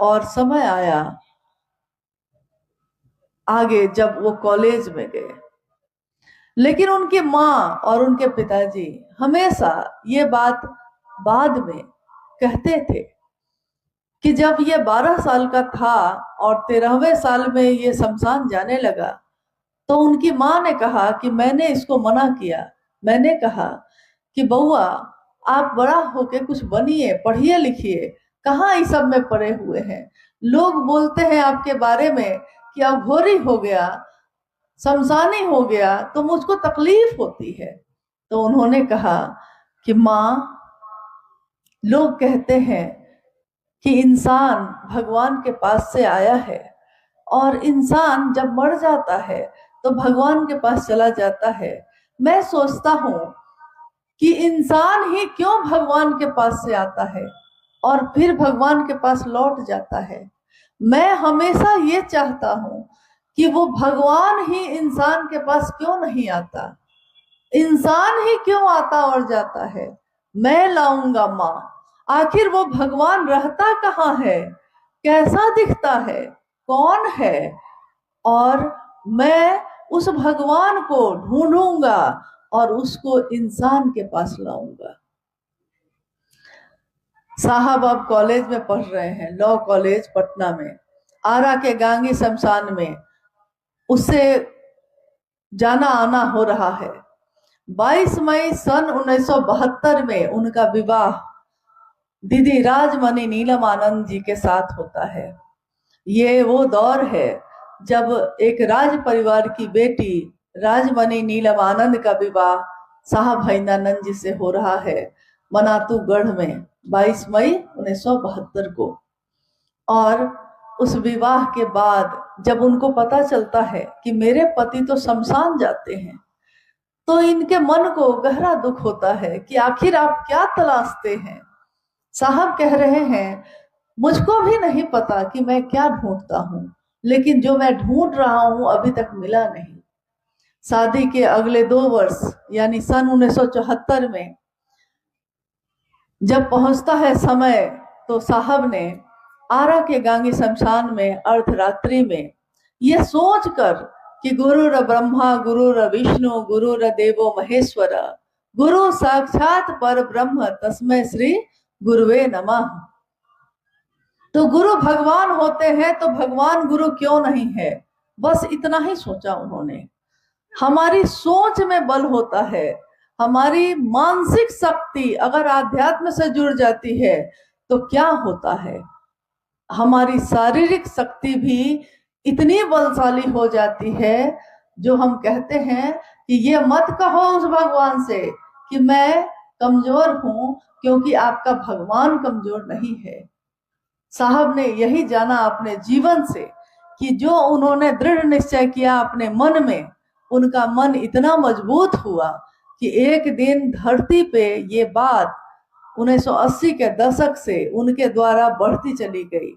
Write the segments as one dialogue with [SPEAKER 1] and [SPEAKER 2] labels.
[SPEAKER 1] और समय आया आगे जब वो कॉलेज में गए, लेकिन उनकी माँ और उनके पिताजी हमेशा ये बात बाद में कहते थे कि जब ये 12 साल का था और 13वें साल में ये शमशान जाने लगा, तो उनकी माँ ने कहा कि मैंने इसको मना किया। मैंने कहा कि बउआ, आप बड़ा होके कुछ बनिए, पढ़िए लिखिए, कहाँ इस सब में पड़े हुए हैं। लोग बोलते हैं आपके बारे में कि अघोरी हो गया, शमशानी हो गया, तो मुझको तकलीफ होती है। तो उन्होंने कहा कि माँ, लोग कहते हैं कि इंसान भगवान के पास से आया है, और इंसान जब मर जाता है तो भगवान के पास चला जाता है। मैं सोचता हूँ कि इंसान ही क्यों भगवान के पास से आता है और फिर भगवान के पास लौट जाता है। मैं हमेशा ये चाहता हूँ कि वो भगवान ही इंसान के पास क्यों नहीं आता, इंसान ही क्यों आता और जाता है। मैं लाऊंगा माँ, आखिर वो भगवान रहता कहाँ है, कैसा दिखता है, कौन है, और मैं उस भगवान को ढूंढूंगा और उसको इंसान के पास लाऊंगा। साहब अब कॉलेज में पढ़ रहे हैं, लॉ कॉलेज पटना में, आरा के गांगी शमशान में उससे जाना आना हो रहा है। 22 मई सन 1972 में उनका विवाह दीदी राजमणि नीलम आनंद जी के साथ होता है। ये वो दौर है जब एक राज परिवार की बेटी राजमणि नीलम आनंद का विवाह साहब भैंदानंद जी से हो रहा है, मनातूगढ़ में 22 मई 1972 को। और उस विवाह के बाद जब उनको पता चलता है कि मेरे पति तो शमशान जाते हैं, तो इनके मन को गहरा दुख होता है कि आखिर आप क्या तलाशते हैं। साहब कह रहे हैं, मुझको भी नहीं पता कि मैं क्या ढूंढता हूँ, लेकिन जो मैं ढूंढ रहा हूँ अभी तक मिला नहीं। शादी के अगले 2 वर्ष यानी सन 1974 में जब पहुंचता है समय, तो साहब ने आरा के गांगी शमशान में अर्धरात्रि में ये सोचकर कि गुरुर ब्रह्मा गुरुर विष्णु गुरुर देवो महेश्वर गुरु साक्षात पर ब्रह्म तस्मै श्री गुरुवे नमः, तो गुरु भगवान होते हैं तो भगवान गुरु क्यों नहीं है। बस इतना ही सोचा उन्होंने। हमारी सोच में बल होता है, हमारी मानसिक शक्ति अगर आध्यात्म से जुड़ जाती है तो क्या होता है, हमारी शारीरिक शक्ति भी इतनी बलशाली हो जाती है, जो हम कहते हैं कि ये मत कहो उस भगवान से कि मैं कमजोर हूं, क्योंकि आपका भगवान कमजोर नहीं है। साहब ने यही जाना अपने जीवन से कि जो उन्होंने दृढ़ निश्चय किया अपने मन में, उनका मन इतना मजबूत हुआ कि एक दिन धरती पे ये बात 1980 के दशक से उनके द्वारा बढ़ती चली गई।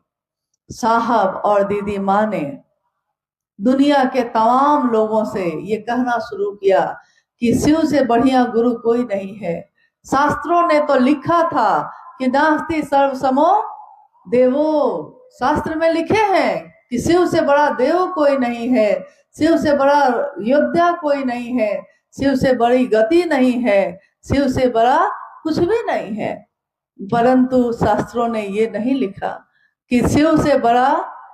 [SPEAKER 1] साहब और दीदी माँ ने दुनिया के तमाम लोगों से ये कहना शुरू किया कि शिव से बढ़िया गुरु कोई नहीं है। शास्त्रों ने तो लिखा था कि नास्ति सर्वसमो देवो, शास्त्र में लिखे हैं कि शिव से बड़ा देव कोई नहीं है, शिव से बड़ा योद्धा कोई नहीं है, शिव से बड़ी गति नहीं है, शिव से बड़ा कुछ भी नहीं है। परंतु शास्त्रों ने ये नहीं लिखा कि शिव से बड़ा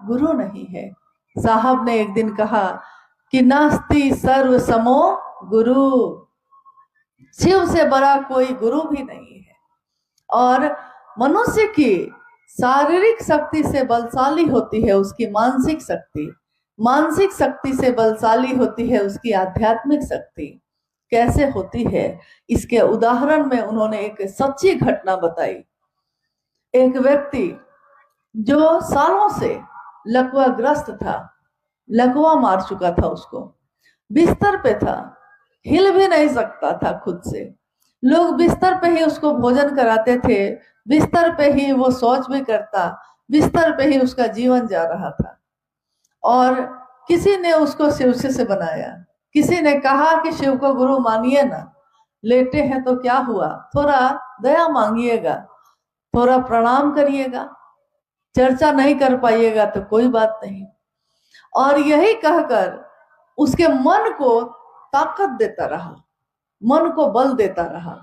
[SPEAKER 1] गुरु नहीं है। साहब ने एक दिन कहा कि नास्ति सर्व समो गुरु, शिव से बड़ा कोई गुरु भी नहीं है। और मनुष्य की शारीरिक शक्ति से बलशाली होती है उसकी मानसिक शक्ति, मानसिक शक्ति से बलशाली होती है उसकी आध्यात्मिक शक्ति। कैसे होती है, इसके उदाहरण में उन्होंने एक सच्ची घटना बताई। एक व्यक्ति जो सालों से लकवा ग्रस्त था, लकवा मार चुका था, उसको बिस्तर पे था, हिल भी नहीं सकता था खुद से। लोग बिस्तर पे ही उसको भोजन कराते थे, बिस्तर पे ही वो शौच भी करता, बिस्तर पे ही उसका जीवन जा रहा था। और किसी ने उसको शिव से बनाया, किसी ने कहा कि शिव को गुरु मानिए ना, लेटे हैं तो क्या हुआ, थोड़ा दया मांगिएगा, थोड़ा प्रणाम करिएगा। चर्चा नहीं कर पाइएगा तो कोई बात नहीं। और यही कहकर उसके मन को ताकत देता रहा, मन को बल देता रहा।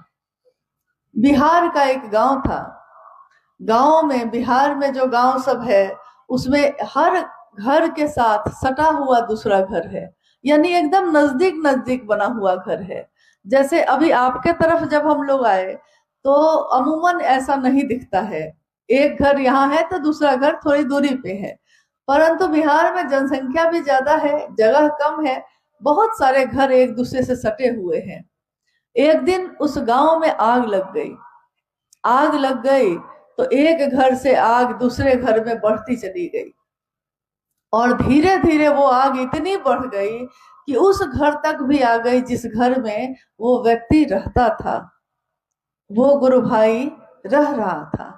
[SPEAKER 1] बिहार का एक गांव था। गांव में, बिहार में जो गांव सब है उसमें हर घर के साथ सटा हुआ दूसरा घर है, यानी एकदम नजदीक नजदीक बना हुआ घर है। जैसे अभी आपके तरफ जब हम लोग आए तो अमूमन ऐसा नहीं दिखता है, एक घर यहाँ है तो दूसरा घर थोड़ी दूरी पे है। परंतु बिहार में जनसंख्या भी ज्यादा है, जगह कम है, बहुत सारे घर एक दूसरे से सटे हुए हैं। एक दिन उस गांव में आग लग गई। आग लग गई तो एक घर से आग दूसरे घर में बढ़ती चली गई, और धीरे धीरे वो आग इतनी बढ़ गई कि उस घर तक भी आ गई जिस घर में वो व्यक्ति रहता था, वो गुरु भाई रह रहा था।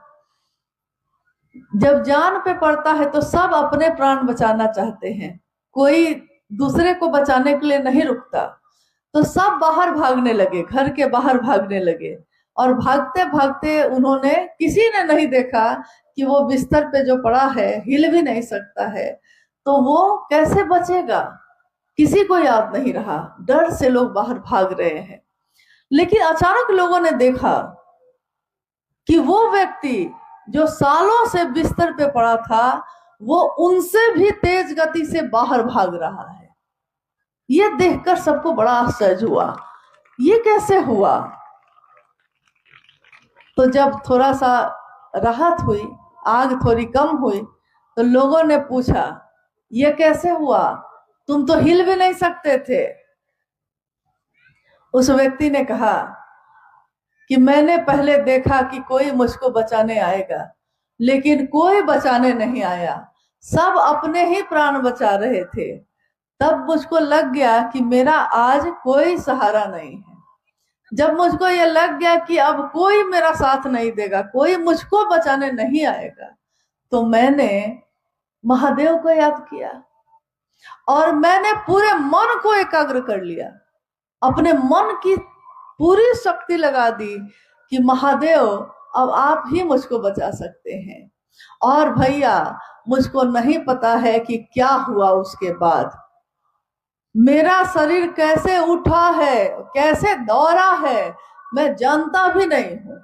[SPEAKER 1] जब जान पे पड़ता है तो सब अपने प्राण बचाना चाहते हैं, कोई दूसरे को बचाने के लिए नहीं रुकता। तो सब बाहर भागने लगे, घर के बाहर भागने लगे। और भागते भागते उन्होंने, किसी ने नहीं देखा कि वो बिस्तर पे जो पड़ा है हिल भी नहीं सकता है, तो वो कैसे बचेगा, किसी को याद नहीं रहा। डर से लोग बाहर भाग रहे हैं। लेकिन अचानक लोगों ने देखा कि वो व्यक्ति जो सालों से बिस्तर पे पड़ा था वो उनसे भी तेज गति से बाहर भाग रहा है। ये देखकर सबको बड़ा आश्चर्य हुआ, ये कैसे हुआ। तो जब थोड़ा सा राहत हुई, आग थोड़ी कम हुई, तो लोगों ने पूछा ये कैसे हुआ, तुम तो हिल भी नहीं सकते थे। उस व्यक्ति ने कहा कि मैंने पहले देखा कि कोई मुझको बचाने आएगा, लेकिन कोई बचाने नहीं आया, सब अपने ही प्राण बचा रहे थे। तब मुझको लग गया कि मेरा आज कोई सहारा नहीं है। जब मुझको ये लग गया कि अब कोई मेरा साथ नहीं देगा, कोई मुझको बचाने नहीं आएगा, तो मैंने महादेव को याद किया और मैंने पूरे मन को एकाग्र कर लिया, अपने मन की पूरी शक्ति लगा दी कि महादेव अब आप ही मुझको बचा सकते हैं। और भैया मुझको नहीं पता है कि क्या हुआ उसके बाद, मेरा शरीर कैसे उठा है, कैसे दौड़ा है, मैं जानता भी नहीं हूं।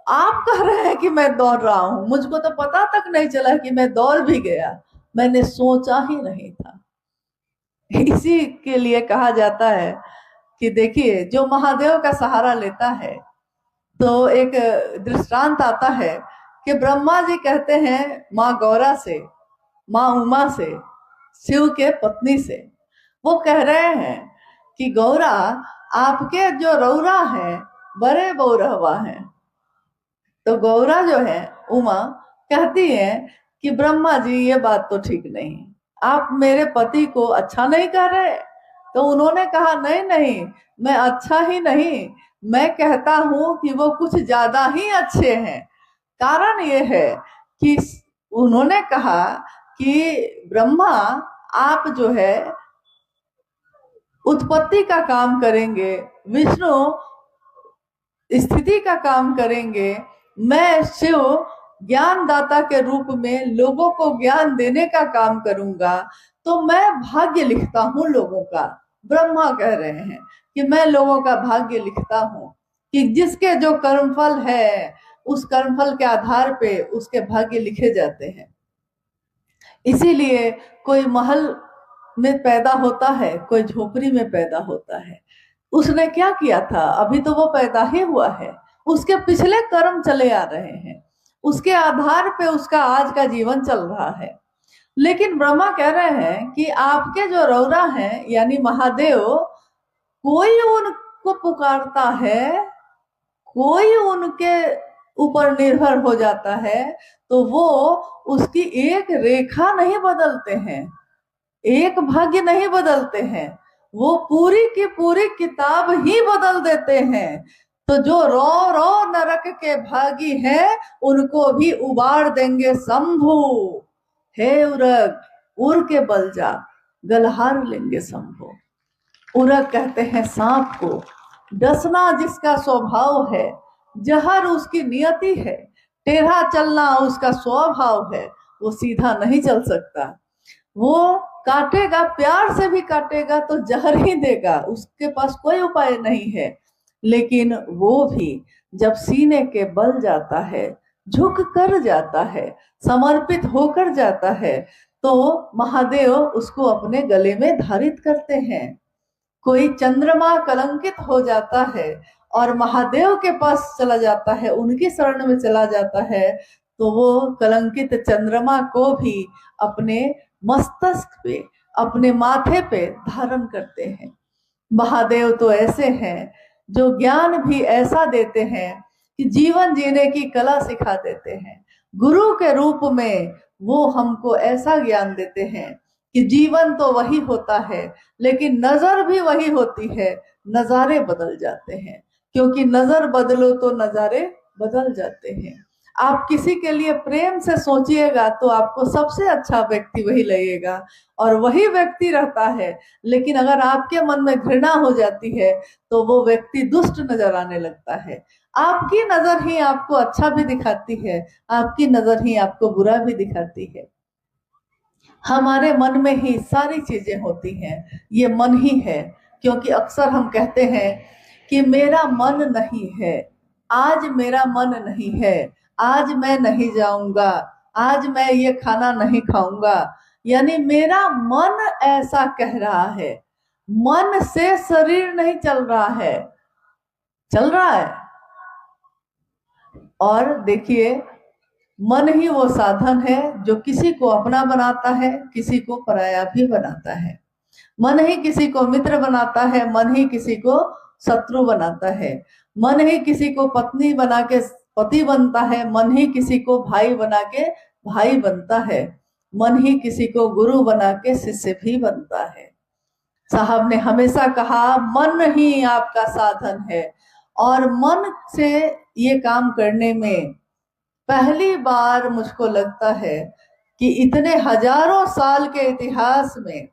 [SPEAKER 1] आप कह रहे हैं कि मैं दौड़ रहा हूं, मुझको तो पता तक नहीं चला कि मैं दौड़ भी गया, मैंने सोचा ही नहीं था। इसी के लिए कहा जाता है कि देखिए, जो महादेव का सहारा लेता है, तो एक दृष्टांत आता है कि ब्रह्मा जी कहते हैं माँ गौरा से, माँ उमा से, शिव के पत्नी से, वो कह रहे हैं कि गौरा आपके जो रौरा हैं बड़े बौरहवा हैं। तो गौरा जो है, उमा, कहती है कि ब्रह्मा जी ये बात तो ठीक नहीं, आप मेरे पति को अच्छा नहीं कह रहे। तो उन्होंने कहा नहीं नहीं, मैं अच्छा ही नहीं, मैं कहता हूं कि वो कुछ ज्यादा ही अच्छे हैं। कारण ये है कि उन्होंने कहा कि ब्रह्मा आप जो है उत्पत्ति का काम करेंगे, विष्णु स्थिति का काम करेंगे, मैं शिव ज्ञानदाता के रूप में लोगों को ज्ञान देने का काम करूंगा। तो मैं भाग्य लिखता हूं लोगों का। ब्रह्मा कह रहे हैं कि मैं लोगों का भाग्य लिखता हूं कि जिसके जो कर्मफल है उस कर्मफल के आधार पे उसके भाग्य लिखे जाते हैं। इसीलिए कोई महल में पैदा होता है, कोई झोपड़ी में पैदा होता है। उसने क्या किया था, अभी तो वो पैदा ही हुआ है, उसके पिछले कर्म चले आ रहे हैं, उसके आधार पे उसका आज का जीवन चल रहा है। लेकिन ब्रह्मा कह रहे हैं कि आपके जो रौरा हैं यानी महादेव, कोई उनको पुकारता है, कोई उनके ऊपर निर्भर हो जाता है, तो वो उसकी एक रेखा नहीं बदलते हैं, एक भाग्य नहीं बदलते हैं, वो पूरी की पूरी किताब ही बदल देते हैं। तो जो रो रो नरक के भागी हैं उनको भी उबार देंगे शंभु। हे उरग, उड़ के बल जा, गलहार लेंगे शंभु। उरग कहते हैं सांप को, डसना जिसका स्वभाव है, जहर उसकी नियति है, टेढ़ा चलना उसका स्वभाव है, वो सीधा नहीं चल सकता। वो काटेगा, प्यार से भी काटेगा तो जहर ही देगा, उसके पास कोई उपाय नहीं है। लेकिन वो भी जब सीने के बल जाता है, झुक कर जाता है, समर्पित होकर जाता है, तो महादेव उसको अपने गले में धारित करते हैं। कोई चंद्रमा कलंकित हो जाता है और महादेव के पास चला जाता है, उनकी शरण में चला जाता है, तो वो कलंकित चंद्रमा को भी अपने मस्तक पे, अपने माथे पे धारण करते हैं। महादेव तो ऐसे हैं जो ज्ञान भी ऐसा देते हैं कि जीवन जीने की कला सिखा देते हैं। गुरु के रूप में वो हमको ऐसा ज्ञान देते हैं कि जीवन तो वही होता है, लेकिन नजर भी वही होती है, नजारे बदल जाते हैं। क्योंकि नजर बदलो तो नजारे बदल जाते हैं। आप किसी के लिए प्रेम से सोचिएगा तो आपको सबसे अच्छा व्यक्ति वही लगेगा और वही व्यक्ति रहता है। लेकिन अगर आपके मन में घृणा हो जाती है तो वो व्यक्ति दुष्ट नजर आने लगता है। आपकी नजर ही आपको अच्छा भी दिखाती है, आपकी नजर ही आपको बुरा भी दिखाती है। हमारे मन में ही सारी चीजें होती हैं, ये मन ही है। क्योंकि अक्सर हम कहते हैं कि मेरा मन नहीं है, आज मेरा मन नहीं है, आज मैं नहीं जाऊंगा, आज मैं ये खाना नहीं खाऊंगा। यानी मेरा मन ऐसा कह रहा है, मन से शरीर नहीं चल रहा है, चल रहा है। और देखिए, मन ही वो साधन है जो किसी को अपना बनाता है, किसी को पराया भी बनाता है। मन ही किसी को मित्र बनाता है, मन ही किसी को शत्रु बनाता है। मन ही किसी को पत्नी बना के पति बनता है, मन ही किसी को भाई बना के भाई बनता है, मन ही किसी को गुरु बना के शिष्य भी बनता है। साहब ने हमेशा कहा मन ही आपका साधन है। और मन से ये काम करने में पहली बार मुझको लगता है कि इतने हजारों साल के इतिहास में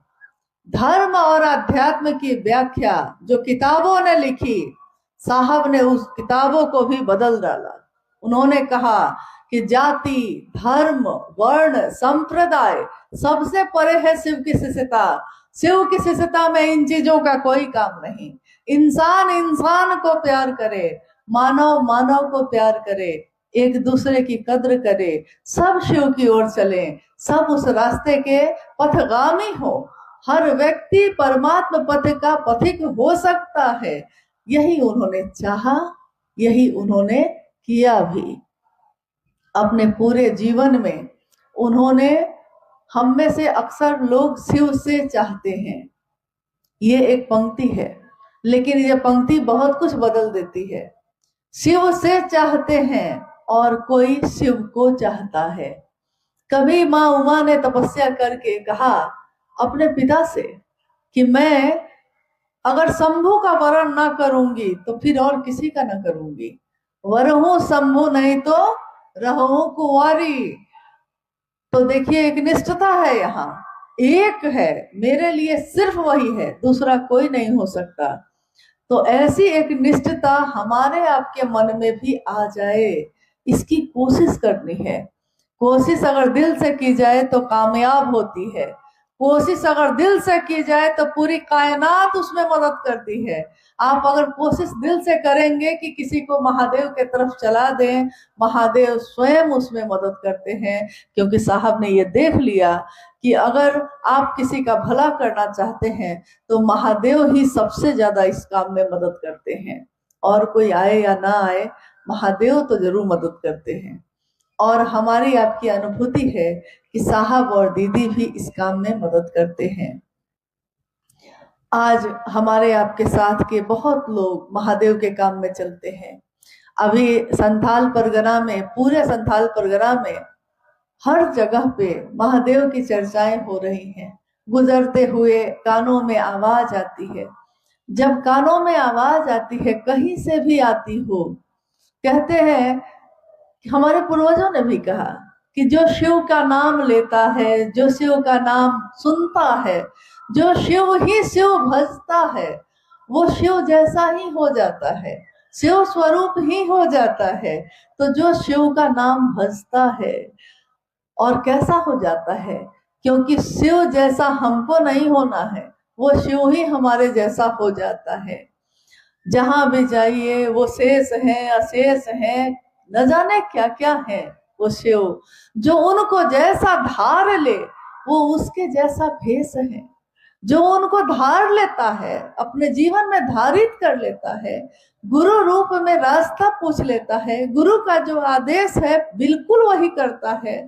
[SPEAKER 1] धर्म और अध्यात्म की व्याख्या जो किताबों ने लिखी, साहब ने उस किताबों को भी बदल डाला। उन्होंने कहा कि जाति, धर्म, वर्ण, संप्रदाय सबसे परे है शिव की शिष्यता। शिव की शिष्यता में इन चीजों का कोई काम नहीं। इंसान इंसान को प्यार करे, मानव मानव को प्यार करे, एक दूसरे की कद्र करे, सब शिव की ओर चले, सब उस रास्ते के पथगामी हो। हर व्यक्ति परमात्मा पथ का पथिक हो सकता है। यही उन्होंने चाहा, यही उन्होंने किया भी। अपने पूरे जीवन में उन्होंने, हम में से अक्सर लोग शिव से चाहते हैं, ये एक पंक्ति है, लेकिन ये पंक्ति बहुत कुछ बदल देती है। शिव से चाहते हैं और कोई शिव को चाहता है। कभी माँ उमा ने तपस्या करके कहा अपने पिता से कि मैं अगर शंभु का वरण ना करूंगी तो फिर और किसी का ना करूंगी, वरहूं शंभु नहीं तो रहूं कुंवारी। तो देखिए, एक निष्ठता है, यहाँ एक है, मेरे लिए सिर्फ वही है, दूसरा कोई नहीं हो सकता। तो ऐसी एक निष्ठता हमारे आपके मन में भी आ जाए, इसकी कोशिश करनी है। कोशिश अगर दिल से की जाए तो कामयाब होती है। कोशिश अगर दिल से की जाए तो पूरी कायनात उसमें मदद करती है। आप अगर कोशिश दिल से करेंगे कि किसी को महादेव के तरफ चला दें, महादेव स्वयं उसमें मदद करते हैं। क्योंकि साहब ने ये देख लिया कि अगर आप किसी का भला करना चाहते हैं तो महादेव ही सबसे ज्यादा इस काम में मदद करते हैं। और कोई आए या ना आए, महादेव तो जरूर मदद करते हैं। और हमारी आपकी अनुभूति है कि साहब और दीदी भी इस काम में मदद करते हैं। आज हमारे आपके साथ के बहुत लोग महादेव के काम में चलते हैं। अभी संथाल परगना में, पूरे संथाल परगना में हर जगह पे महादेव की चर्चाएं हो रही हैं। गुजरते हुए कानों में आवाज आती है। जब कानों में आवाज आती है, कहीं से भी आती हो, कहते हैं, हमारे पूर्वजों ने भी कहा कि जो शिव का नाम लेता है, जो शिव का नाम सुनता है, जो शिव ही शिव भजता है, वो शिव जैसा ही हो जाता है। शिव स्वरूप ही हो जाता है। तो जो शिव का नाम भजता है और कैसा हो जाता है, क्योंकि शिव जैसा हमको नहीं होना है, वो शिव ही हमारे जैसा हो जाता है। जहां भी जाइए वो शेष है, अशेष है, न जाने क्या क्या है वो शिव। जो उनको जैसा धार ले वो उसके जैसा भेष है। जो उनको धार लेता है, अपने जीवन में धारित कर लेता है, गुरु रूप में रास्ता पूछ लेता है, गुरु का जो आदेश है बिल्कुल वही करता है,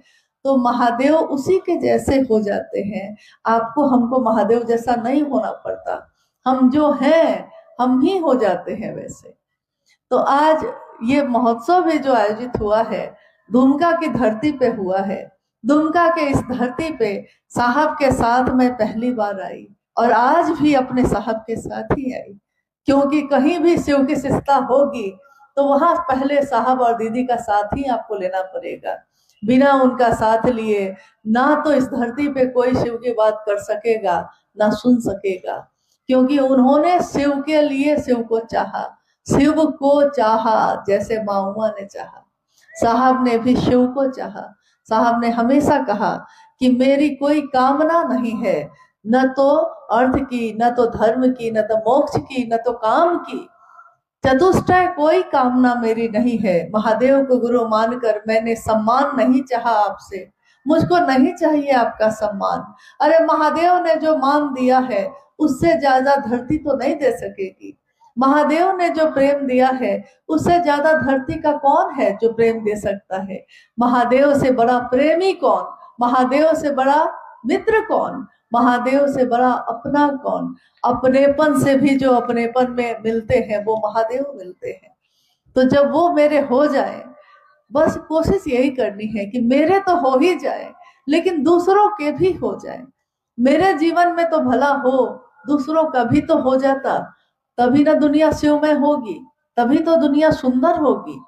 [SPEAKER 1] तो महादेव उसी के जैसे हो जाते हैं। आपको हमको महादेव जैसा नहीं होना पड़ता, हम जो हैं हम ही हो जाते हैं वैसे। तो आज ये महोत्सव भी जो आयोजित हुआ है, दुमका की धरती पे हुआ है। दुमका के इस धरती पे साहब के साथ मैं पहली बार आई, और आज भी अपने साहब के साथ ही आई, क्योंकि कहीं भी शिव की शिष्टता होगी तो वहां पहले साहब और दीदी का साथ ही आपको लेना पड़ेगा। बिना उनका साथ लिए ना तो इस धरती पे कोई शिव की बात कर सकेगा, ना सुन सकेगा, क्योंकि उन्होंने शिव के लिए शिव को चाहा, शिव को चाहा जैसे माउआ ने चाहा। साहब ने भी शिव को चाहा। साहब ने हमेशा कहा कि मेरी कोई कामना नहीं है, न तो अर्थ की, न तो धर्म की, न तो मोक्ष की, न तो काम की, चतुष्टय कोई कामना मेरी नहीं है। महादेव को गुरु मानकर मैंने सम्मान नहीं चाहा आपसे, मुझको नहीं चाहिए आपका सम्मान। अरे महादेव ने जो मान दिया है उससे ज्यादा धरती तो नहीं दे सकेगी। महादेव ने जो प्रेम दिया है उससे ज्यादा धरती का कौन है जो प्रेम दे सकता है। महादेव से बड़ा प्रेमी कौन, महादेव से बड़ा मित्र कौन, महादेव से बड़ा अपना कौन। अपनेपन से भी जो अपनेपन में मिलते हैं वो महादेव मिलते हैं। तो जब वो मेरे हो जाए, बस कोशिश यही करनी है कि मेरे तो हो ही जाए लेकिन दूसरों के भी हो जाए। मेरे जीवन में तो भला हो, दूसरों का भी तो हो जाता, तभी ना दुनिया शिवमय होगी, तभी तो दुनिया सुंदर होगी।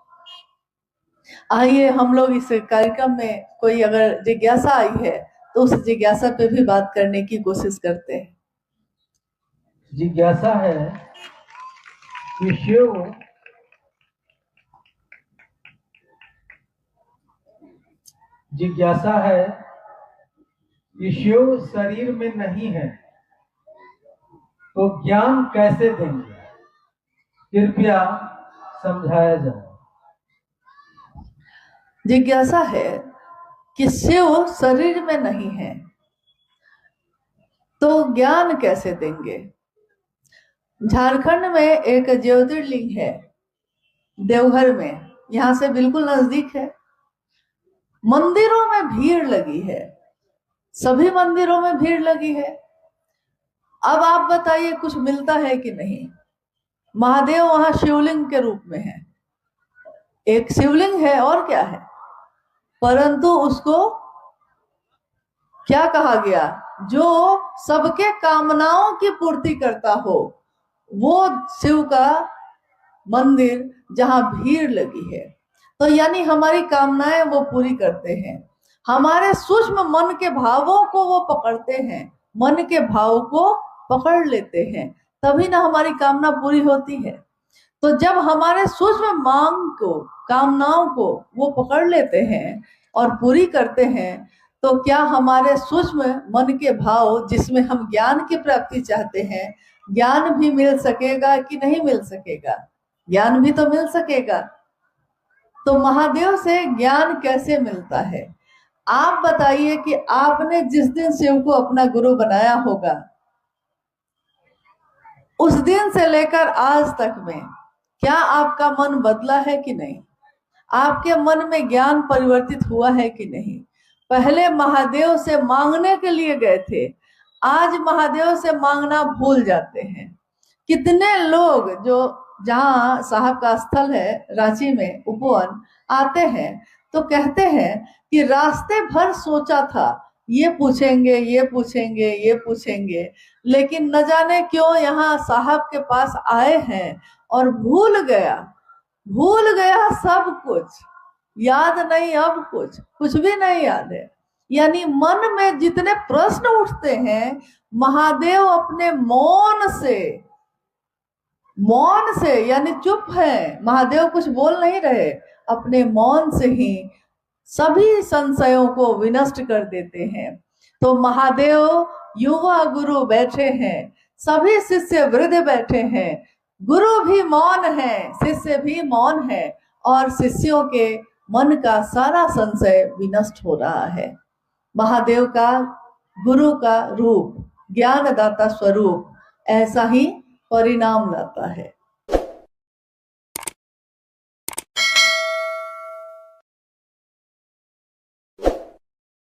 [SPEAKER 1] आइए हम लोग इस कार्यक्रम में कोई अगर जिज्ञासा आई है तो उस जिज्ञासा पे भी बात करने की कोशिश करते हैं।
[SPEAKER 2] जिज्ञासा है कि शिव जिज्ञासा है कि शिव शरीर में नहीं है तो ज्ञान कैसे देंगे, कृपया समझाया जाए।
[SPEAKER 1] जिज्ञासा है कि शिव शरीर में नहीं है तो ज्ञान कैसे देंगे। झारखंड में एक ज्योतिर्लिंग है, देवघर में, यहाँ से बिल्कुल नजदीक है। मंदिरों में भीड़ लगी है, सभी मंदिरों में भीड़ लगी है। अब आप बताइए कुछ मिलता है कि नहीं। महादेव वहां शिवलिंग के रूप में है, एक शिवलिंग है और क्या है, परंतु उसको क्या कहा गया, जो सबके कामनाओं की पूर्ति करता हो, वो शिव का मंदिर जहां भीड़ लगी है। तो यानी हमारी कामनाएं वो पूरी करते हैं, हमारे सूक्ष्म मन के भावों को वो पकड़ते हैं, मन के भाव को पकड़ लेते हैं, तभी ना हमारी कामना पूरी होती है। तो जब हमारे सूक्ष्म मांग को, कामनाओं को वो पकड़ लेते हैं और पूरी करते हैं, तो क्या हमारे सूक्ष्म मन के भाव जिसमें हम ज्ञान की प्राप्ति चाहते हैं, ज्ञान भी मिल सकेगा कि नहीं मिल सकेगा। ज्ञान भी तो मिल सकेगा। तो महादेव से ज्ञान कैसे मिलता है। आप बताइए कि आपने जिस दिन शिव को अपना गुरु बनाया होगा, उस दिन से लेकर आज तक में क्या आपका मन बदला है कि नहीं, आपके मन में ज्ञान परिवर्तित हुआ है कि नहीं। पहले महादेव से मांगने के लिए गए थे, आज महादेव से मांगना भूल जाते हैं। कितने लोग जो जहाँ साहब का स्थल है रांची में उपवन आते हैं तो कहते हैं कि रास्ते भर सोचा था ये पूछेंगे, ये पूछेंगे, ये पूछेंगे, लेकिन न जाने क्यों यहाँ साहब के पास आए हैं और भूल गया सब कुछ, याद नहीं, अब कुछ भी नहीं याद है। यानी मन में जितने प्रश्न उठते हैं, महादेव अपने मौन से मौन से, यानी चुप है, महादेव कुछ बोल नहीं रहे, अपने मौन से ही सभी संशयों को विनष्ट कर देते हैं। तो महादेव युवा गुरु बैठे हैं, सभी शिष्य वृद्ध बैठे हैं, गुरु भी मौन है, शिष्य भी मौन है, और शिष्यों के मन का सारा संशय विनष्ट हो रहा है। महादेव का, गुरु का रूप, ज्ञानदाता स्वरूप ऐसा ही परिणाम लाता है।